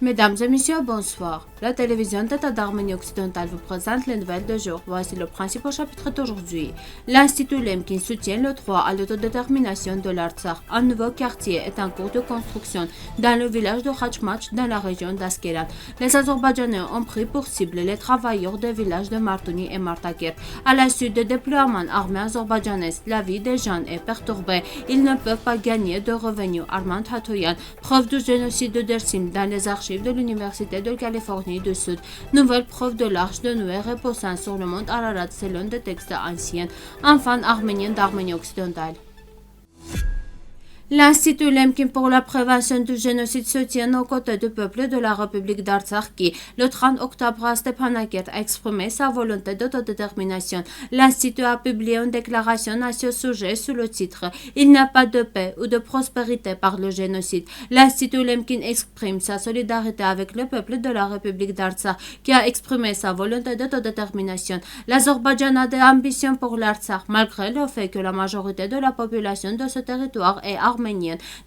Mesdames et messieurs, bonsoir. La télévision d'État d'Arménie occidentale vous présente les nouvelles de jour. Voici le principal chapitre d'aujourd'hui. L'Institut Lemkin soutient le droit à l'autodétermination de l'Artsakh. Un nouveau quartier est en cours de construction dans le village de Khachmach dans la région d'Askeran. Les Azerbaïdjanais ont pris pour cible les travailleurs des villages de Martouni et Martakert. À la suite des déploiements armés azerbaïdjanais, la vie des gens est perturbée. Ils ne peuvent pas gagner de revenus. Armand Hatoyan, preuve du génocide de Dersim dans les archives de l'Université de Californie du Sud. Nouvelle preuve de l'Arche de Noé reposant sur le mont Ararat selon des textes anciens. Enfant arménien d'Arménie occidentale. L'Institut Lemkin pour la prévention du génocide se tient aux côtés du peuple de la République d'Artsakh qui, le 30 octobre à Stepanakert, a exprimé sa volonté d'autodétermination. L'Institut a publié une déclaration à ce sujet sous le titre « Il n'y a pas de paix ou de prospérité par le génocide ». L'Institut Lemkin exprime sa solidarité avec le peuple de la République d'Artsakh qui a exprimé sa volonté d'autodétermination. L'Azerbaïdjan a des ambitions pour l'Artsakh malgré le fait que la majorité de la population de ce territoire est arménienne.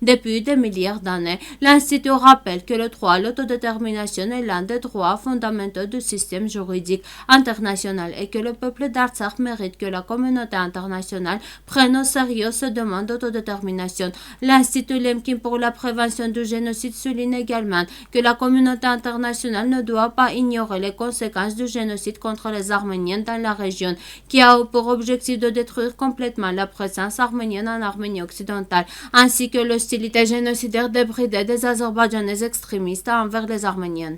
Depuis des milliards d'années, l'Institut rappelle que le droit à l'autodétermination est l'un des droits fondamentaux du système juridique international et que le peuple d'Artsakh mérite que la communauté internationale prenne au sérieux ce demande d'autodétermination. L'Institut Lemkin pour la prévention du génocide souligne également que la communauté internationale ne doit pas ignorer les conséquences du génocide contre les Arméniens dans la région, qui a pour objectif de détruire complètement la présence arménienne en Arménie occidentale, ainsi que l'hostilité génocidaire débridée des Azerbaïdjanais extrémistes envers les Arméniens.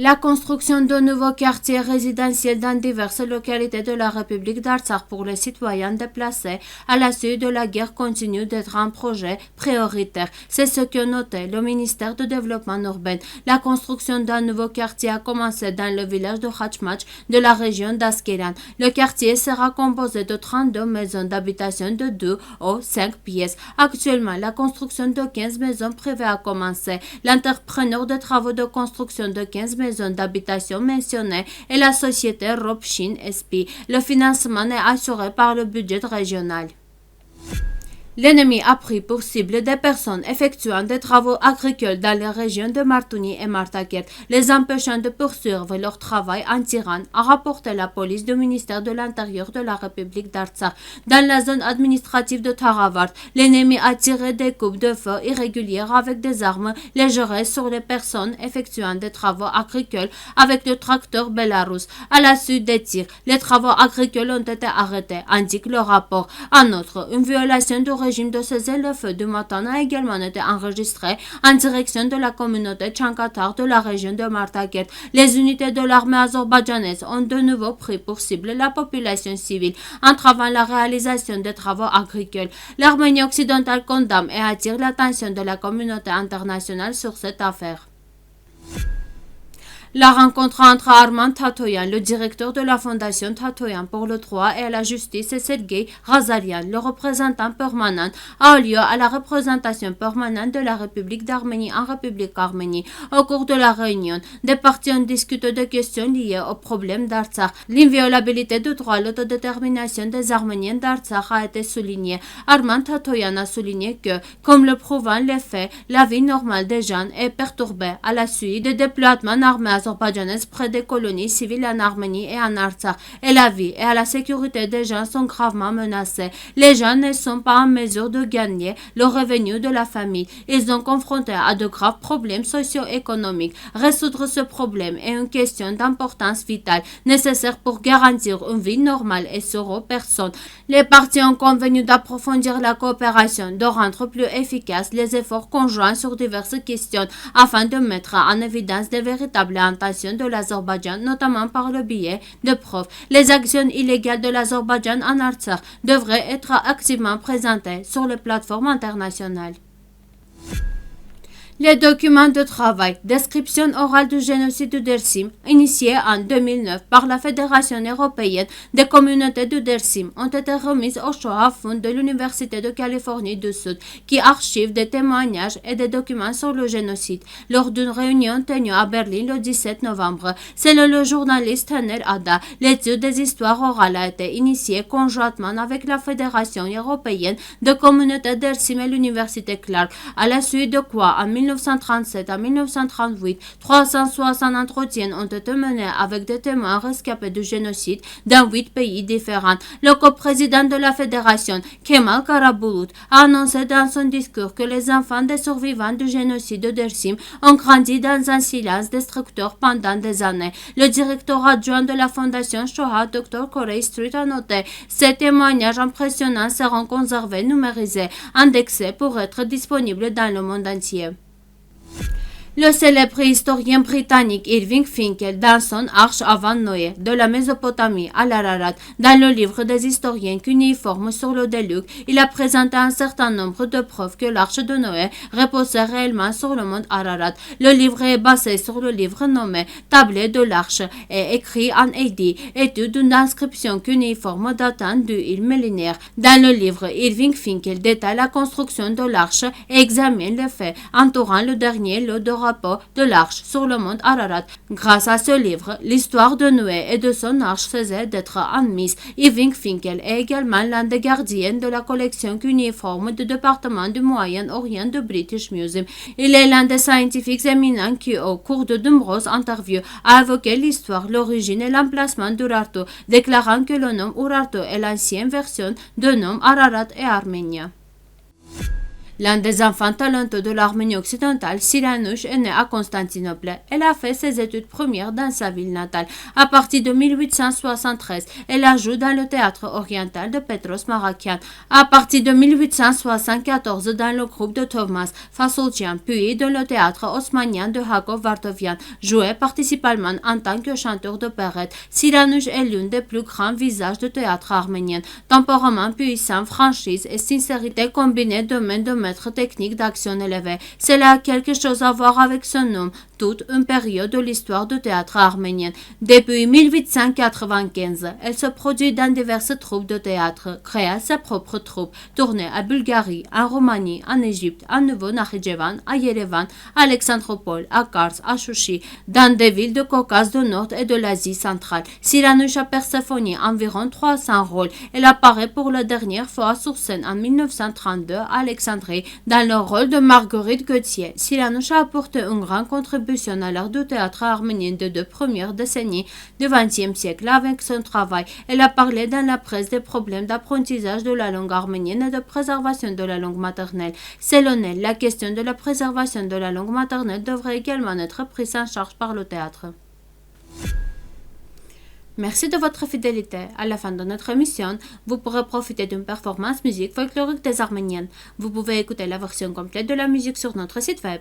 La construction de nouveaux quartiers résidentiels dans diverses localités de la République d'Artsakh pour les citoyens déplacés à la suite de la guerre continue d'être un projet prioritaire. C'est ce que notait le ministère du Développement urbain. La construction d'un nouveau quartier a commencé dans le village de Khachmach de la région d'Askeran. Le quartier sera composé de 32 maisons d'habitation de 2 ou 5 pièces. Actuellement, la construction de 15 maisons privées a commencé. L'entrepreneur de travaux de construction de 15 maisons d'habitation mentionnées est la société Ropshin SP. Le financement est assuré par le budget régional. L'ennemi a pris pour cible des personnes effectuant des travaux agricoles dans les régions de Martouni et Martakert, les empêchant de poursuivre leur travail en tirant, a rapporté la police du ministère de l'Intérieur de la République d'Artsakh. Dans la zone administrative de Taravart, l'ennemi a tiré des coupes de feu irrégulières avec des armes légères sur les personnes effectuant des travaux agricoles avec le tracteur Belarus. À la suite des tirs, les travaux agricoles ont été arrêtés, indique le rapport. En outre, une violation du régime de cessez-le-feu du matin a également été enregistré en direction de la communauté Tchankatar de la région de Martakert. Les unités de l'armée azerbaïdjanaise ont de nouveau pris pour cible la population civile, entravant la réalisation des travaux agricoles. L'Arménie occidentale condamne et attire l'attention de la communauté internationale sur cette affaire. La rencontre entre Armand Tatoyan, le directeur de la Fondation Tatoyan pour le droit et la justice, et Sergei Razarian, le représentant permanent, a eu lieu à la représentation permanente de la République d'Arménie en République arménie. Au cours de la réunion, des parties ont discuté de questions liées au problème d'Artsakh. L'inviolabilité du droit à l'autodétermination des Arméniens d'Artsakh a été soulignée. Armand Tatoyan a souligné que, comme le prouvent les faits, la vie normale des gens est perturbée à la suite des déploiements armés azerbaïdjanaises près des colonies civiles en Arménie et en Artsakh, et la vie et la sécurité des gens sont gravement menacées. Les gens ne sont pas en mesure de gagner le revenu de la famille. Ils sont confrontés à de graves problèmes socio-économiques. Résoudre ce problème est une question d'importance vitale, nécessaire pour garantir une vie normale et sûre aux personnes. Les parties ont convenu d'approfondir la coopération, de rendre plus efficaces les efforts conjoints sur diverses questions, afin de mettre en évidence des véritables intentions de l'Azerbaïdjan, notamment par le biais de preuves. Les actions illégales de l'Azerbaïdjan en Artsakh devraient être activement présentées sur les plateformes internationales. Les documents de travail, description orale du génocide de Dersim, initié en 2009 par la Fédération européenne des communautés de Dersim, ont été remises au Shoah Fund de l'Université de Californie du Sud, qui archive des témoignages et des documents sur le génocide. Lors d'une réunion tenue à Berlin le 17 novembre, selon le journaliste Taner Ada, l'étude des histoires orales a été initiée conjointement avec la Fédération européenne des communautés Dersim et l'Université Clark, à la suite de quoi, en 1937 à 1938, 360 entretiens ont été menés avec des témoins rescapés du génocide dans 8 pays différents. Le coprésident de la fédération, Kemal Karabulut, a annoncé dans son discours que les enfants des survivants du génocide de Dersim ont grandi dans un silence destructeur pendant des années. Le directeur adjoint de la fondation Shoah, Dr. Corey Street, a noté: ces témoignages impressionnants seront conservés, numérisés, indexés pour être disponibles dans le monde entier. Le célèbre historien britannique Irving Finkel, dans son Arche avant Noé, de la Mésopotamie à l'Ararat, dans le livre des historiens cuneiformes sur le déluge, il a présenté un certain nombre de preuves que l'Arche de Noé reposait réellement sur le mont Ararat. Le livre est basé sur le livre nommé Tablette de l'Arche et écrit en AD, étude d'une inscription cunéiforme datant du millénaire. Dans le livre, Irving Finkel détaille la construction de l'Arche et examine les faits entourant le dernier lot de de l'Arche sur le mont Ararat. Grâce à ce livre, l'histoire de Noé et de son arche cessait d'être admise. Irving Finkel est également l'un des gardiens de la collection cunéiforme du département du Moyen-Orient du British Museum. Il est l'un des scientifiques éminents qui, au cours de nombreuses interviews, a évoqué l'histoire, l'origine et l'emplacement d'Urartu, déclarant que le nom Urartu est l'ancienne version de nom Ararat et Arménia. L'un des enfants talentueux de l'Arménie occidentale, Siranush, est né à Constantinople. Elle a fait ses études premières dans sa ville natale. À partir de 1873, elle a joué dans le théâtre oriental de Petros Marakian. À partir de 1874, dans le groupe de Thomas Fasoljian, puis dans le théâtre haussmannien de Hakov Vartovian, joué principalement en tant que chanteur d'opérette. Siranush est l'un des plus grands visages du théâtre arménien. Tempérament puissant, franchise et sincérité combinés de technique d'action élevée. Cela a quelque chose à voir avec son nom, toute une période de l'histoire du théâtre arménien. Depuis 1895, elle se produit dans diverses troupes de théâtre, créa sa propre troupe, tournée à Bulgarie, en Roumanie, en Égypte, à Nouveau-Nakhichevan, à Yerevan, à Alexandropol, à Kars, à Chouchi, dans des villes de Caucase du Nord et de l'Asie centrale. Siranush a Perséphone environ 300 rôles. Elle apparaît pour la dernière fois sur scène en 1932 à Alexandrie dans le rôle de Marguerite Gauthier. Siranush a apporté une grande contribution à l'art du théâtre arménien des 2 premières décennies du XXe siècle avec son travail. Elle a parlé dans la presse des problèmes d'apprentissage de la langue arménienne et de préservation de la langue maternelle. Selon elle, la question de la préservation de la langue maternelle devrait également être prise en charge par le théâtre. Merci de votre fidélité. À la fin de notre émission, vous pourrez profiter d'une performance musique folklorique des Arméniennes. Vous pouvez écouter la version complète de la musique sur notre site web.